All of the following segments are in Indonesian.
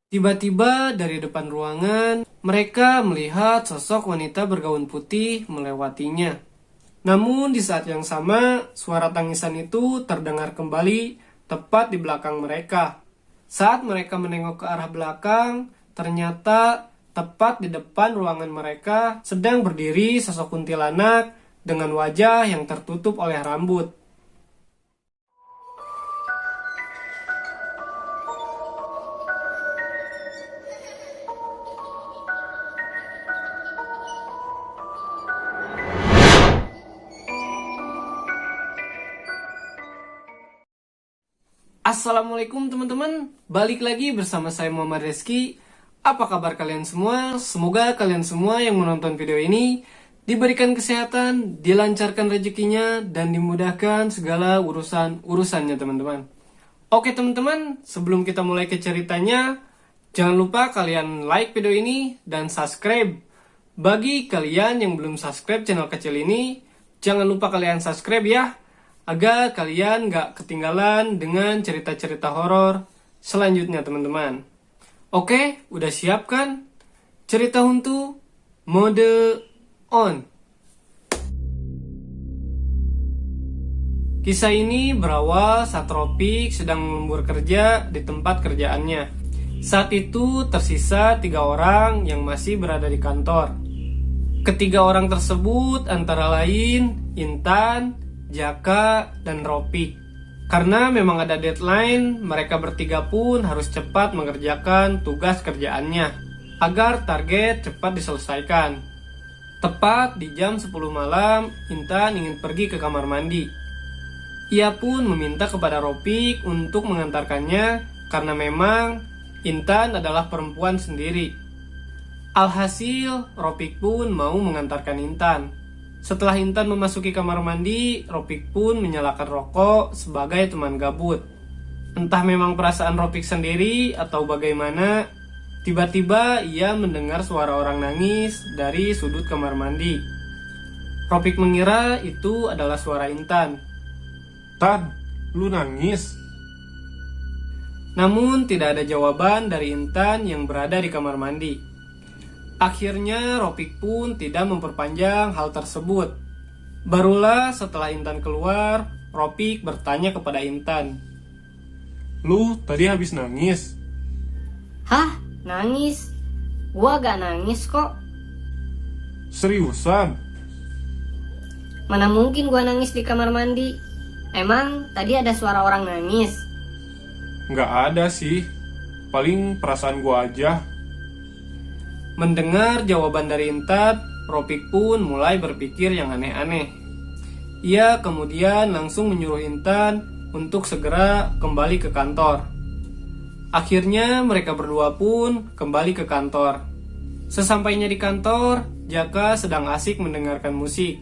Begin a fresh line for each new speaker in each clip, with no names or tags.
Tiba-tiba dari depan ruangan, mereka melihat sosok wanita bergaun putih melewatinya. Namun di saat yang sama, suara tangisan itu terdengar kembali tepat di belakang mereka. Saat mereka menengok ke arah belakang, ternyata tepat di depan ruangan mereka sedang berdiri sosok kuntilanak dengan wajah yang tertutup oleh rambut. Assalamualaikum teman-teman, balik lagi bersama saya Muhammad Reski. Apa kabar kalian semua? Semoga kalian semua yang menonton video ini diberikan kesehatan, dilancarkan rezekinya, dan dimudahkan segala urusannya teman-teman. Oke teman-teman, sebelum kita mulai ke ceritanya, jangan lupa kalian like video ini dan subscribe. Bagi kalian yang belum subscribe channel kecil ini, jangan lupa kalian subscribe ya, agar kalian gak ketinggalan dengan cerita-cerita horor selanjutnya teman-teman. Oke, udah siap kan? Cerita hantu mode on. Kisah ini berawal saat Ropik sedang lembur kerja di tempat kerjaannya. Saat itu tersisa 3 orang yang masih berada di kantor. Ketiga orang tersebut antara lain Intan, Jaka, dan Ropik. Karena memang ada deadline, mereka bertiga pun harus cepat mengerjakan tugas kerjaannya agar target cepat diselesaikan. Tepat di jam 10 malam, Intan ingin pergi ke kamar mandi. Ia pun meminta kepada Ropik untuk mengantarkannya karena memang Intan adalah perempuan sendiri. Alhasil, Ropik pun mau mengantarkan Intan. Setelah Intan memasuki kamar mandi, Ropik pun menyalakan rokok sebagai teman gabut. Entah memang perasaan Ropik sendiri atau bagaimana, tiba-tiba ia mendengar suara orang nangis dari sudut kamar mandi. Ropik mengira itu adalah suara Intan.
Tan, lu nangis?
Namun tidak ada jawaban dari Intan yang berada di kamar mandi. Akhirnya Ropik pun tidak memperpanjang hal tersebut. Barulah setelah Intan keluar, Ropik bertanya kepada Intan.
Lu tadi habis nangis?
Hah? Nangis? Gua gak nangis kok.
Seriusan?
Mana mungkin gua nangis di kamar mandi? Emang tadi ada suara orang nangis?
Nggak ada sih. Paling perasaan gua aja.
Mendengar jawaban dari Intan, Ropik pun mulai berpikir yang aneh-aneh. Ia kemudian langsung menyuruh Intan untuk segera kembali ke kantor. Akhirnya mereka berdua pun kembali ke kantor. Sesampainya di kantor, Jaka sedang asik mendengarkan musik.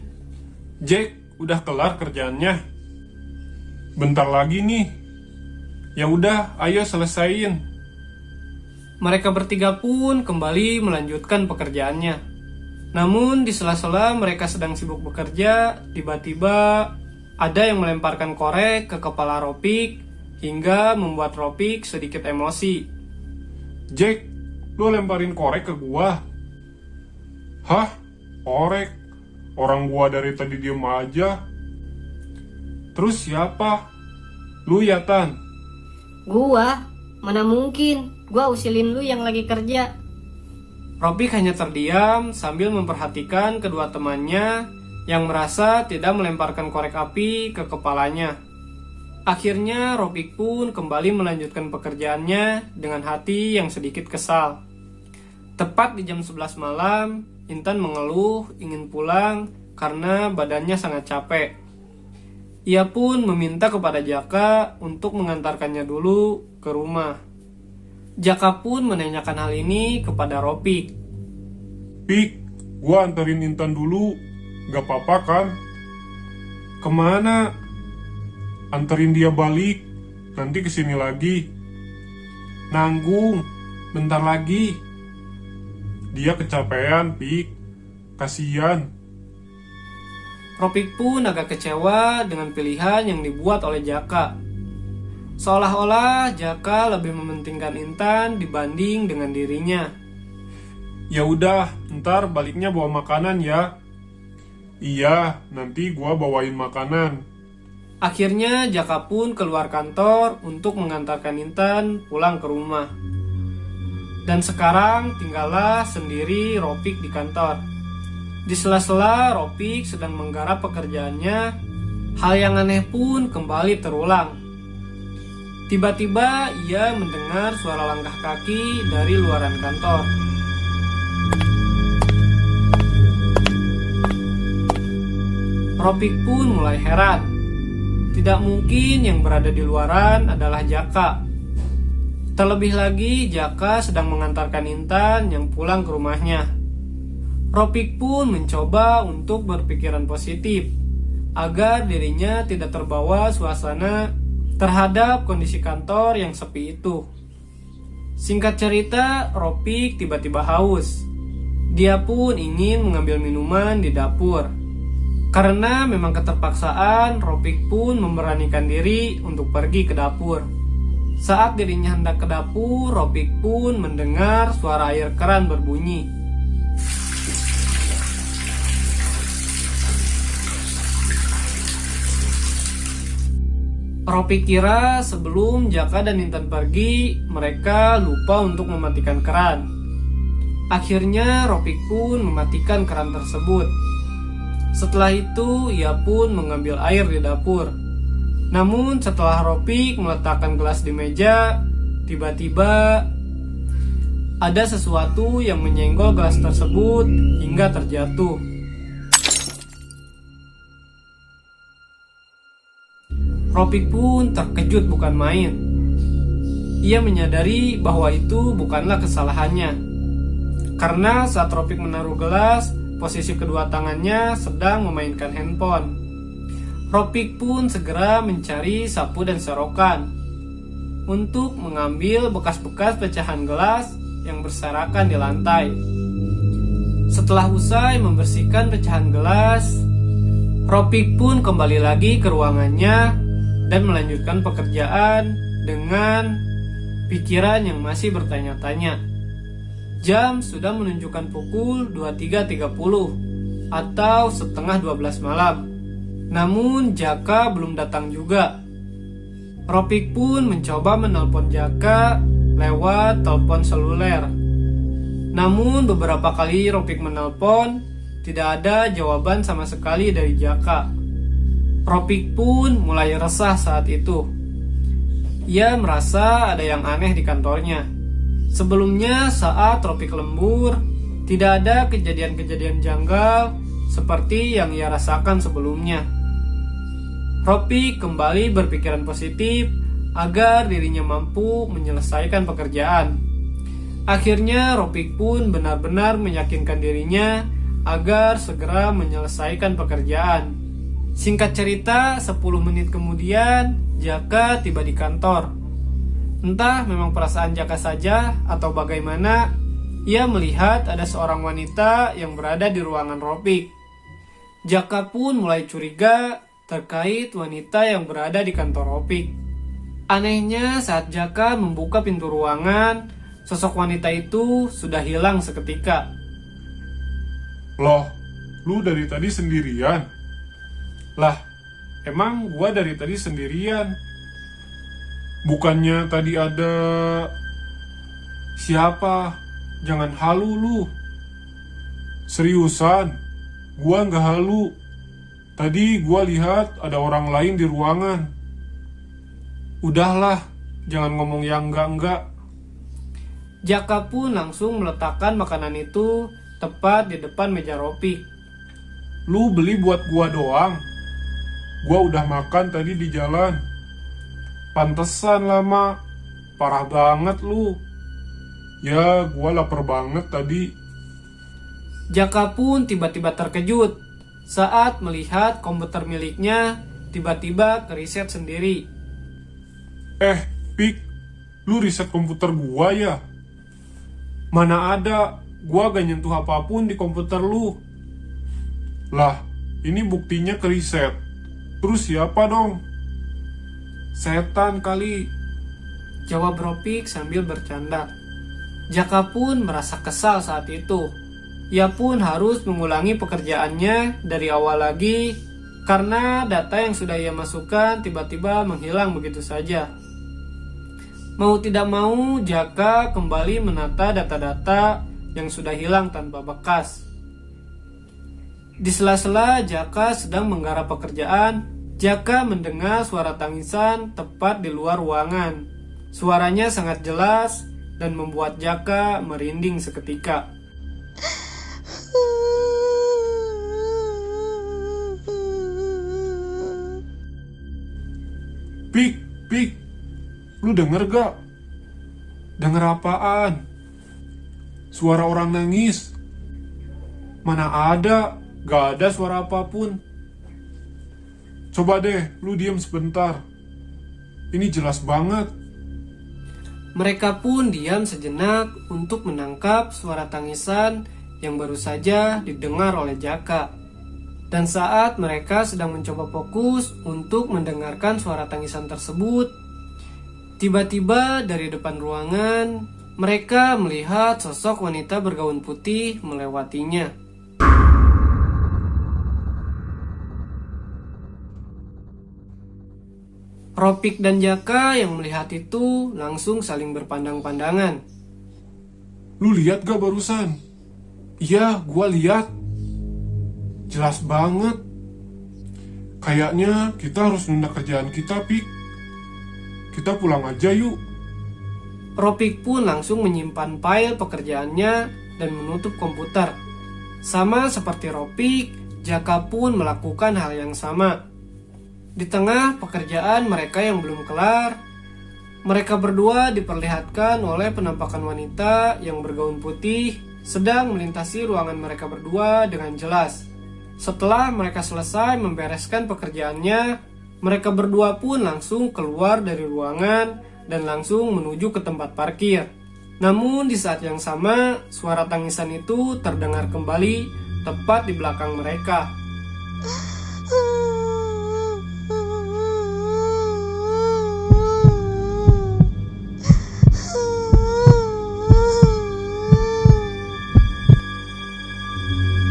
Jack, udah kelar kerjaannya? Bentar lagi nih. Ya udah, ayo selesain.
Mereka bertiga pun kembali melanjutkan pekerjaannya. Namun di sela-sela mereka sedang sibuk bekerja, tiba-tiba ada yang melemparkan korek ke kepala Ropik hingga membuat Ropik sedikit emosi.
Jack, lu lemparin korek ke gua? Hah? Korek? Orang gua dari tadi diem aja. Terus siapa? Lu ya, Tan?
Gua? Mana mungkin? Gua usilin lu yang lagi kerja.
Ropik hanya terdiam sambil memperhatikan kedua temannya yang merasa tidak melemparkan korek api ke kepalanya. Akhirnya Ropik pun kembali melanjutkan pekerjaannya dengan hati yang sedikit kesal. Tepat di jam 11 malam, Intan mengeluh ingin pulang karena badannya sangat capek. Ia pun meminta kepada Jaka untuk mengantarkannya dulu ke rumah. Jaka pun menanyakan hal ini kepada Ropik.
Pik, gua anterin Intan dulu. Gak apa-apa kan? Kemana? Anterin dia balik. Nanti kesini lagi. Nanggung. Bentar lagi. Dia kecapean, Pik. Kasian.
Ropik pun agak kecewa dengan pilihan yang dibuat oleh Jaka. Seolah-olah Jaka lebih mementingkan Intan dibanding dengan dirinya.
Ya udah, ntar baliknya bawa makanan ya. Iya, nanti gua bawain makanan.
Akhirnya Jaka pun keluar kantor untuk mengantarkan Intan pulang ke rumah. Dan sekarang tinggallah sendiri Ropik di kantor. Di sela-sela Ropik sedang menggarap pekerjaannya, hal yang aneh pun kembali terulang. Tiba-tiba ia mendengar suara langkah kaki dari luaran kantor. Ropik pun mulai heran. Tidak mungkin yang berada di luaran adalah Jaka. Terlebih lagi Jaka sedang mengantarkan Intan yang pulang ke rumahnya. Ropik pun mencoba untuk berpikiran positif agar dirinya tidak terbawa suasana terhadap kondisi kantor yang sepi itu. Singkat cerita, Ropik tiba-tiba haus. Dia pun ingin mengambil minuman di dapur. Karena memang keterpaksaan, Ropik pun memberanikan diri untuk pergi ke dapur. Saat dirinya hendak ke dapur, Ropik pun mendengar suara air keran berbunyi. Ropik kira sebelum Jaka dan Intan pergi, mereka lupa untuk mematikan keran. Akhirnya Ropik pun mematikan keran tersebut. Setelah itu ia pun mengambil air di dapur. Namun setelah Ropik meletakkan gelas di meja, tiba-tiba ada sesuatu yang menyenggol gelas tersebut hingga terjatuh. Ropik pun terkejut bukan main. Ia menyadari bahwa itu bukanlah kesalahannya. Karena saat Ropik menaruh gelas, posisi kedua tangannya sedang memainkan handphone. Ropik pun segera mencari sapu dan serokan untuk mengambil bekas-bekas pecahan gelas yang berserakan di lantai. Setelah usai membersihkan pecahan gelas, Ropik pun kembali lagi ke ruangannya dan melanjutkan pekerjaan dengan pikiran yang masih bertanya-tanya. Jam sudah menunjukkan pukul 23.30 atau setengah 12 malam. Namun Jaka belum datang juga. Ropik pun mencoba menelpon Jaka lewat telepon seluler. Namun beberapa kali Ropik menelpon, tidak ada jawaban sama sekali dari Jaka. Ropik pun mulai resah saat itu. Ia merasa ada yang aneh di kantornya. Sebelumnya saat Ropik lembur, tidak ada kejadian-kejadian janggal seperti yang ia rasakan sebelumnya. Ropik kembali berpikiran positif agar dirinya mampu menyelesaikan pekerjaan. Akhirnya Ropik pun benar-benar meyakinkan dirinya agar segera menyelesaikan pekerjaan. Singkat cerita, 10 menit kemudian Jaka tiba di kantor. Entah memang perasaan Jaka saja atau bagaimana, ia melihat ada seorang wanita yang berada di ruangan Ropik. Jaka pun mulai curiga terkait wanita yang berada di kantor Ropik. Anehnya saat Jaka membuka pintu ruangan, sosok wanita itu sudah hilang seketika.
Loh, lu dari tadi sendirian? Lah, emang gua dari tadi sendirian? Bukannya tadi ada... Siapa? Jangan halu lu. Seriusan, gua nggak halu. Tadi gua lihat ada orang lain di ruangan. Udahlah, jangan ngomong yang enggak-enggak.
Jaka pun langsung meletakkan makanan itu tepat di depan meja Ropik.
Lu beli buat gua doang? Gua udah makan tadi di jalan. Pantesan lama. Parah banget lu. Ya, gua lapar banget tadi.
Jaka pun tiba-tiba terkejut saat melihat komputer miliknya tiba-tiba keriset sendiri.
Pik, lu riset komputer gua ya? Mana ada, gua gak nyentuh apapun di komputer lu. Lah, ini buktinya keriset. Terus siapa dong? Setan kali.
Jawab Ropik sambil bercanda. Jaka pun merasa kesal saat itu. Ia pun harus mengulangi pekerjaannya dari awal lagi karena data yang sudah ia masukkan tiba-tiba menghilang begitu saja. Mau tidak mau, Jaka kembali menata data-data yang sudah hilang tanpa bekas. Di sela-sela Jaka sedang menggarap pekerjaan, Jaka mendengar suara tangisan tepat di luar ruangan. Suaranya sangat jelas dan membuat Jaka merinding seketika.
Pik, lu denger gak? Denger apaan? Suara orang nangis. Mana ada, gak ada suara apapun. Coba deh, lu diam sebentar. Ini jelas banget.
Mereka pun diam sejenak untuk menangkap suara tangisan yang baru saja didengar oleh Jaka. Dan saat mereka sedang mencoba fokus untuk mendengarkan suara tangisan tersebut, tiba-tiba dari depan ruangan, mereka melihat sosok wanita bergaun putih melewatinya. Ropik dan Jaka yang melihat itu langsung saling berpandang-pandangan.
Lu lihat gak barusan? Iya, gua lihat. Jelas banget. Kayaknya kita harus nunda kerjaan kita, Pik. Kita pulang aja yuk.
Ropik pun langsung menyimpan file pekerjaannya dan menutup komputer. Sama seperti Ropik, Jaka pun melakukan hal yang sama. Di tengah pekerjaan mereka yang belum kelar, mereka berdua diperlihatkan oleh penampakan wanita yang bergaun putih sedang melintasi ruangan mereka berdua dengan jelas. Setelah mereka selesai membereskan pekerjaannya, mereka berdua pun langsung keluar dari ruangan dan langsung menuju ke tempat parkir. Namun di saat yang sama, suara tangisan itu terdengar kembali tepat di belakang mereka.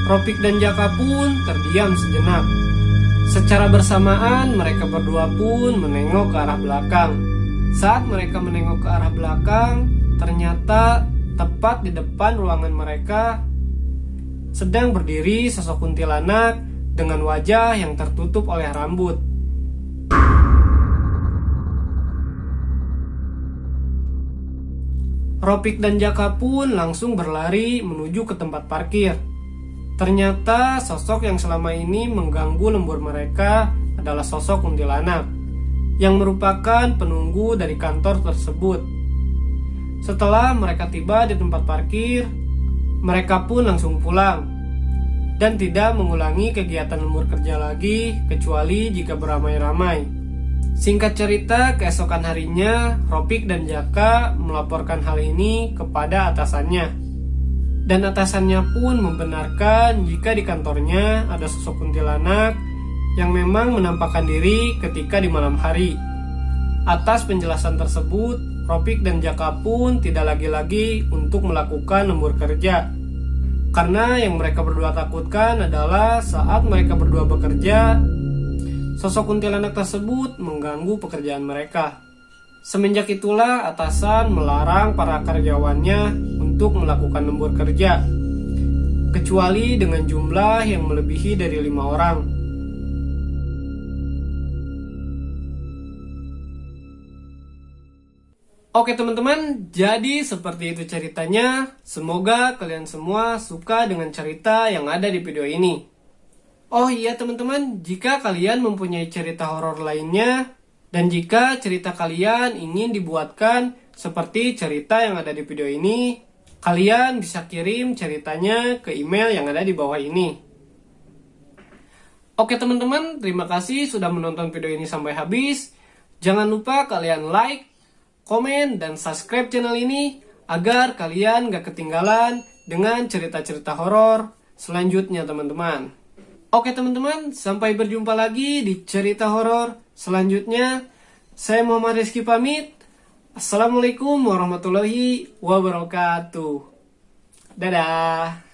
Ropik dan Jaka pun terdiam sejenak. Secara bersamaan mereka berdua pun menengok ke arah belakang. Saat mereka menengok ke arah belakang, ternyata tepat di depan ruangan mereka sedang berdiri sosok kuntilanak dengan wajah yang tertutup oleh rambut. Ropik dan Jaka pun langsung berlari menuju ke tempat parkir. Ternyata sosok yang selama ini mengganggu lembur mereka adalah sosok kuntilanak yang merupakan penunggu dari kantor tersebut. Setelah mereka tiba di tempat parkir, mereka pun langsung pulang dan tidak mengulangi kegiatan lembur kerja lagi kecuali jika beramai-ramai. Singkat cerita, keesokan harinya Ropik dan Jaka melaporkan hal ini kepada atasannya. Dan atasannya pun membenarkan jika di kantornya ada sosok kuntilanak yang memang menampakkan diri ketika di malam hari. Atas penjelasan tersebut, Ropik dan Jaka pun tidak lagi-lagi untuk melakukan lembur kerja. Karena yang mereka berdua takutkan adalah saat mereka berdua bekerja, sosok kuntilanak tersebut mengganggu pekerjaan mereka. Semenjak itulah atasan melarang para karyawannya untuk melakukan lembur kerja, kecuali dengan jumlah yang melebihi dari 5 orang. Oke teman-teman, jadi seperti itu ceritanya. Semoga kalian semua suka dengan cerita yang ada di video ini. Oh iya teman-teman, jika kalian mempunyai cerita horor lainnya, dan jika cerita kalian ingin dibuatkan seperti cerita yang ada di video ini, kalian bisa kirim ceritanya ke email yang ada di bawah ini. Oke teman-teman, terima kasih sudah menonton video ini sampai habis. Jangan lupa kalian like, komen, dan subscribe channel ini agar kalian gak ketinggalan dengan cerita-cerita horor selanjutnya teman-teman. Oke teman-teman, sampai berjumpa lagi di cerita horor selanjutnya. Saya Muhammad Rizky pamit. Assalamualaikum warahmatullahi wabarakatuh. Dadah.